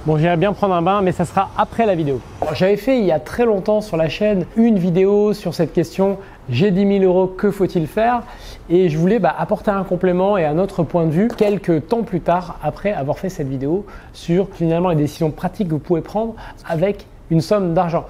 Bon, j'irai bien prendre un bain, mais ça sera après la vidéo. J'avais fait il y a très longtemps sur la chaîne une vidéo sur cette question « J'ai 10 000 €, que faut-il faire ?» Et je voulais apporter un complément et un autre point de vue quelques temps plus tard, après avoir fait cette vidéo, sur finalement les décisions pratiques que vous pouvez prendre avec une somme d'argent.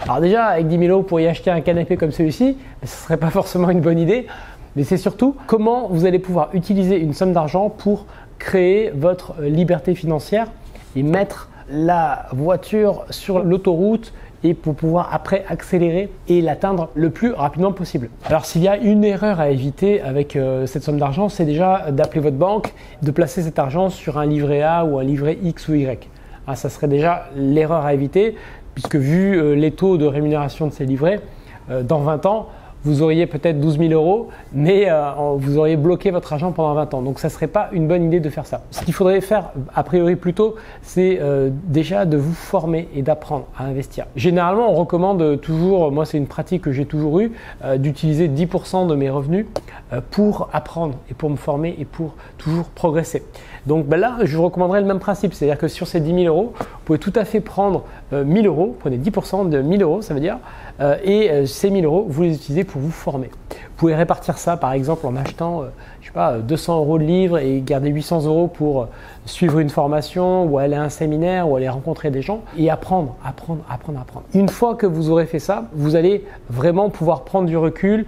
Alors déjà, avec 10 000 € pour y acheter un canapé comme celui-ci, ce ne serait pas forcément une bonne idée, mais c'est surtout comment vous allez pouvoir utiliser une somme d'argent pour créer votre liberté financière et mettre la voiture sur l'autoroute et pour pouvoir après accélérer et l'atteindre le plus rapidement possible. Alors s'il y a une erreur à éviter avec cette somme d'argent, c'est déjà d'appeler votre banque, de placer cet argent sur un livret A ou un livret X ou Y. Ça serait déjà l'erreur à éviter, puisque vu les taux de rémunération de ces livrets, dans 20 ans, vous auriez peut-être 12 000 €, mais vous auriez bloqué votre argent pendant 20 ans. Donc ça ne serait pas une bonne idée de faire ça. Ce qu'il faudrait faire a priori plutôt, c'est déjà de vous former et d'apprendre à investir. Généralement, on recommande toujours, moi c'est une pratique que j'ai toujours eue, d'utiliser 10% de mes revenus pour apprendre et pour me former et pour toujours progresser. Donc là, je vous recommanderais le même principe, c'est-à-dire que sur ces 10 000 €, vous pouvez tout à fait prendre 1 000 €, prenez 10% de 1 000 €, ça veut dire, et ces 1 000 €, vous les utilisez pour vous former. Vous pouvez répartir ça par exemple en achetant, je sais pas, 200 € de livres et garder 800 € pour suivre une formation ou aller à un séminaire ou aller rencontrer des gens et apprendre. Une fois que vous aurez fait ça, vous allez vraiment pouvoir prendre du recul,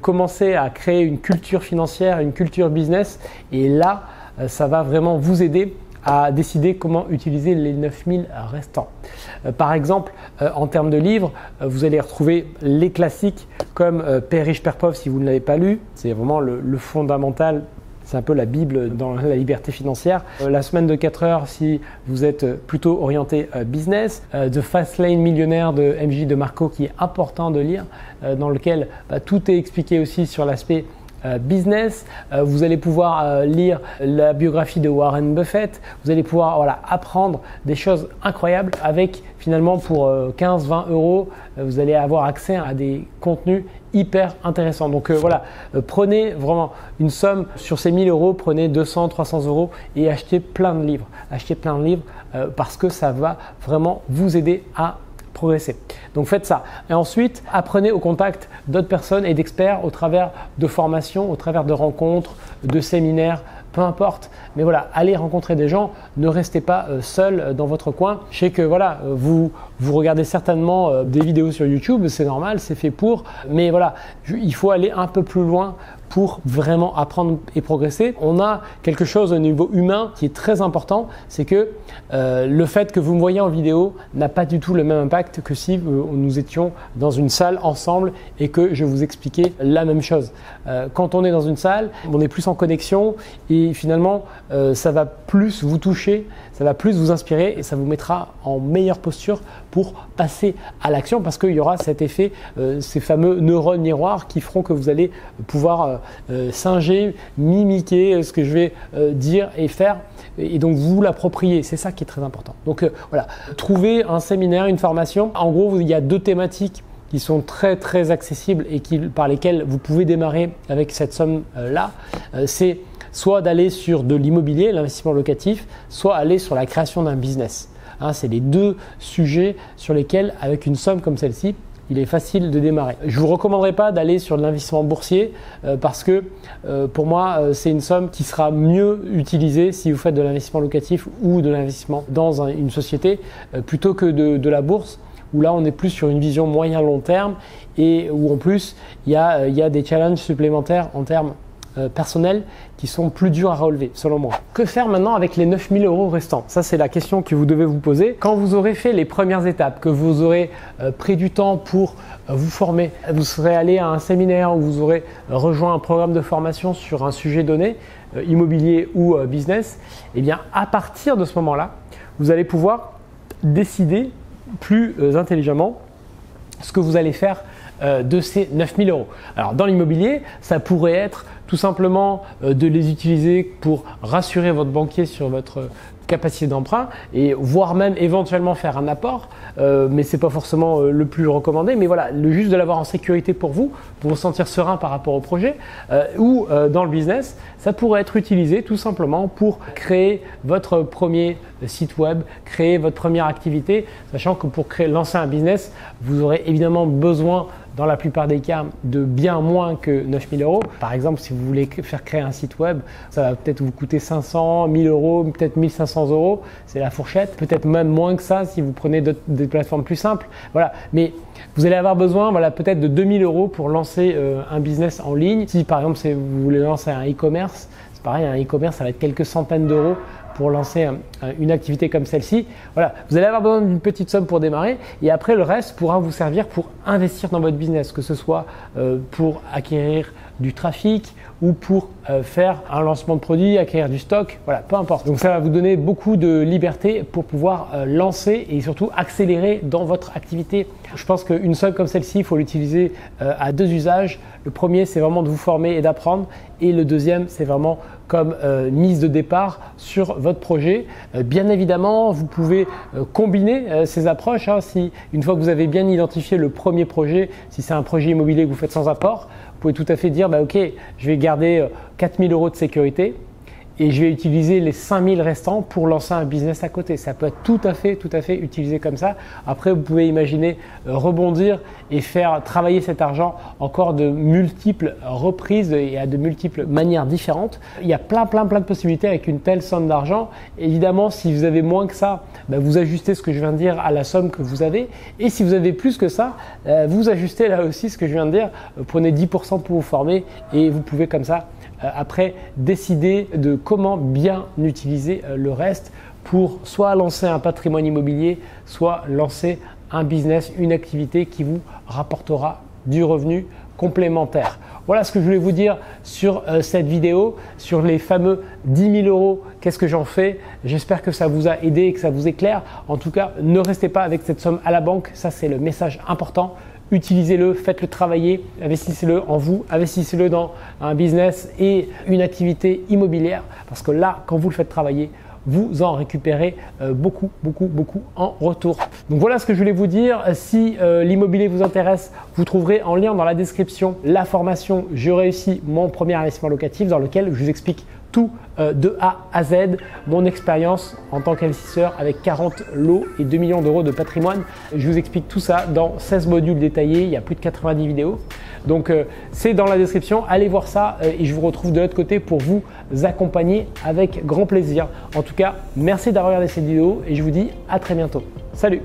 commencer à créer une culture financière, une culture business et là, ça va vraiment vous aider à décider comment utiliser les 9 000 restants. Par exemple, en termes de livres, vous allez retrouver les classiques comme Père riche, Père pauvre si vous ne l'avez pas lu. C'est vraiment le fondamental. C'est un peu la Bible dans la liberté financière. La semaine de 4 heures si vous êtes plutôt orienté business. The Fast Lane Millionnaire de MJ DeMarco qui est important de lire, dans lequel tout est expliqué aussi sur l'aspect business. Vous allez pouvoir lire la biographie de Warren Buffett. Vous allez pouvoir apprendre des choses incroyables avec finalement pour 15-20 €, vous allez avoir accès à des contenus hyper intéressants. Donc prenez vraiment une somme sur ces 1 000 €, prenez 200-300 € et achetez plein de livres. Achetez plein de livres parce que ça va vraiment vous aider à progresser. Donc faites ça. Et ensuite, apprenez au contact d'autres personnes et d'experts au travers de formations, au travers de rencontres, de séminaires, peu importe. Mais allez rencontrer des gens, ne restez pas seul dans votre coin. Je sais que vous regardez certainement des vidéos sur YouTube, c'est normal, c'est fait pour. Mais il faut aller un peu plus loin pour vraiment apprendre et progresser. On a quelque chose au niveau humain qui est très important, c'est que le fait que vous me voyez en vidéo n'a pas du tout le même impact que si nous étions dans une salle ensemble et que je vous expliquais la même chose. Quand on est dans une salle, on est plus en connexion et finalement ça va plus vous toucher, ça va plus vous inspirer et ça vous mettra en meilleure posture pour passer à l'action parce qu'il y aura cet effet, ces fameux neurones miroirs qui feront que vous allez pouvoir singer, mimiquer ce que je vais dire et faire et donc vous l'approprier. C'est ça qui est très important. Donc trouvez un séminaire, une formation. En gros, il y a 2 thématiques qui sont très accessibles et par lesquelles vous pouvez démarrer avec cette somme-là. C'est soit d'aller sur de l'immobilier, l'investissement locatif, soit aller sur la création d'un business. C'est les 2 sujets sur lesquels, avec une somme comme celle-ci, il est facile de démarrer. Je ne vous recommanderais pas d'aller sur de l'investissement boursier parce que pour moi, c'est une somme qui sera mieux utilisée si vous faites de l'investissement locatif ou de l'investissement dans une société plutôt que de la bourse où là, on est plus sur une vision moyen-long terme et où en plus, il y a des challenges supplémentaires en termes personnels qui sont plus durs à relever selon moi. Que faire maintenant avec les 9 000 € restants? Ça, c'est la question que vous devez vous poser. Quand vous aurez fait les premières étapes, que vous aurez pris du temps pour vous former, vous serez allé à un séminaire ou vous aurez rejoint un programme de formation sur un sujet donné, immobilier ou business, et bien à partir de ce moment-là, vous allez pouvoir décider plus intelligemment ce que vous allez faire de ces 9 000 €. Alors dans l'immobilier, ça pourrait être tout simplement de les utiliser pour rassurer votre banquier sur votre capacité d'emprunt et voire même éventuellement faire un apport, mais c'est pas forcément le plus recommandé. Mais voilà, le juste de l'avoir en sécurité pour vous sentir serein par rapport au projet ou dans le business, ça pourrait être utilisé tout simplement pour créer votre premier site web, créer votre première activité, sachant que pour lancer un business, vous aurez évidemment besoin dans la plupart des cas de bien moins que 9 000 €. Par exemple, si vous voulez faire créer un site web, ça va peut-être vous coûter 500, 1 000 €, peut-être 1 500 €, c'est la fourchette. Peut-être même moins que ça si vous prenez des plateformes plus simples. Voilà. Mais vous allez avoir besoin peut-être de 2 000 € pour lancer un business en ligne. Si par exemple vous voulez lancer un e-commerce, c'est pareil, un e-commerce ça va être quelques centaines d'euros pour lancer une activité comme celle-ci. Voilà, vous allez avoir besoin d'une petite somme pour démarrer et après le reste pourra vous servir pour investir dans votre business, que ce soit pour acquérir du trafic ou pour faire un lancement de produit, acquérir du stock, voilà, peu importe. Donc ça va vous donner beaucoup de liberté pour pouvoir lancer et surtout accélérer dans votre activité. Je pense qu'une somme comme celle-ci, il faut l'utiliser à deux usages. Le premier, c'est vraiment de vous former et d'apprendre et le deuxième, c'est vraiment comme mise de départ sur votre projet. Bien évidemment, vous pouvez combiner ces approches. Si une fois que vous avez bien identifié le premier projet, si c'est un projet immobilier que vous faites sans apport, vous pouvez tout à fait dire ok, je vais garder 4 000 € de sécurité et je vais utiliser les 5 000 restants pour lancer un business à côté. Ça peut être tout à fait utilisé comme ça. Après, vous pouvez imaginer rebondir et faire travailler cet argent encore de multiples reprises et à de multiples manières différentes. Il y a plein de possibilités avec une telle somme d'argent. Évidemment, si vous avez moins que ça, vous ajustez ce que je viens de dire à la somme que vous avez. Et si vous avez plus que ça, vous ajustez là aussi ce que je viens de dire. Prenez 10% pour vous former et vous pouvez comme ça après décider de comment bien utiliser le reste pour soit lancer un patrimoine immobilier, soit lancer un business, une activité qui vous rapportera du revenu complémentaire. Voilà ce que je voulais vous dire sur cette vidéo, sur les fameux 10 000 €. Qu'est-ce que j'en fais? J'espère que ça vous a aidé et que ça vous éclaire. En tout cas, ne restez pas avec cette somme à la banque. Ça, c'est le message important. Utilisez-le, faites-le travailler, investissez-le en vous, investissez-le dans un business et une activité immobilière parce que là, quand vous le faites travailler, vous en récupérez beaucoup en retour. Donc voilà ce que je voulais vous dire. Si l'immobilier vous intéresse, vous trouverez en lien dans la description la formation « Je réussis mon premier investissement locatif » dans lequel je vous explique tout de A à Z, mon expérience en tant qu'investisseur avec 40 lots et 2 millions d'euros de patrimoine. Je vous explique tout ça dans 16 modules détaillés, il y a plus de 90 vidéos. Donc c'est dans la description, allez voir ça et je vous retrouve de l'autre côté pour vous accompagner avec grand plaisir. En tout cas, merci d'avoir regardé cette vidéo et je vous dis à très bientôt. Salut!